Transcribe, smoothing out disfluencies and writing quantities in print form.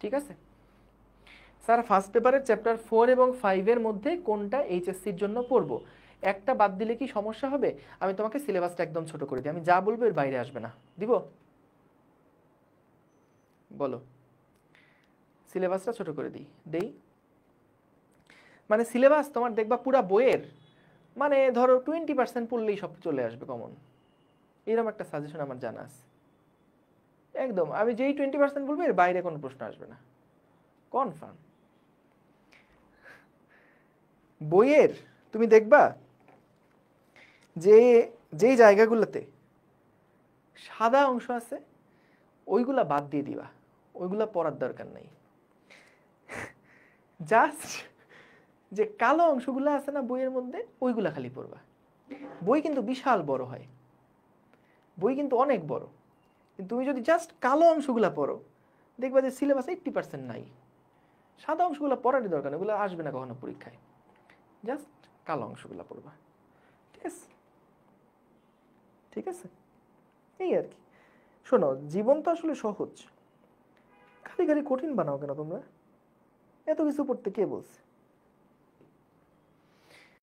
ঠিক আছে sir first পেপারের চ্যাপ্টার 4 এবং 5 এর মধ্যে কোনটা এইচএসসির জন্য পড়বো, একটা বাদ দিলে কি সমস্যা হবে? আমি তোমাকে সিলেবাসটা একদম ছোট করে দিই, আমি যা বলবো এর বাইরে আসবে না, দিব? বলো, সিলেবাসটা ছোট করে দিই দেই? মানে সিলেবাস তোমার দেখবা পুরা বইয়ের মানে ধরো 20% পড়লেই সব চলে আসবে কমন, এরকম একটা সাজেশন আমার জানা আছে। একদম আমি যেই 20% বলবো এর বাইরে কোনো প্রশ্ন আসবে না, কনফার্ম। বইয়ের তুমি দেখবা যে যেই জায়গাগুলোতে সাদা অংশ আছে ওইগুলা বাদ দিয়ে দিবা, ওইগুলা পড়ার দরকার নাই। জাস্ট যে কালো অংশগুলো আছে না বইয়ের মধ্যে ওইগুলা খালি পড়বা। বই কিন্তু বিশাল বড় হয়, বই কিন্তু অনেক বড়, কিন্তু তুমি যদি জাস্ট কালো অংশগুলো পড়ো দেখবা যে সিলেবাস 80% নাই। সাদা অংশগুলো পড়ারই দরকার নেই, ওগুলো আসবে না কখনো পরীক্ষায়, জাস্ট কালো অংশগুলো পড়বা। ঠিক আছে, ঠিক আছে, এই আর কি। শোনো, জীবন তো আসলে সহজ, খালি খালি কঠিন বানাও কেন তোমরা? এত কিছু পড়তে কে বলছে?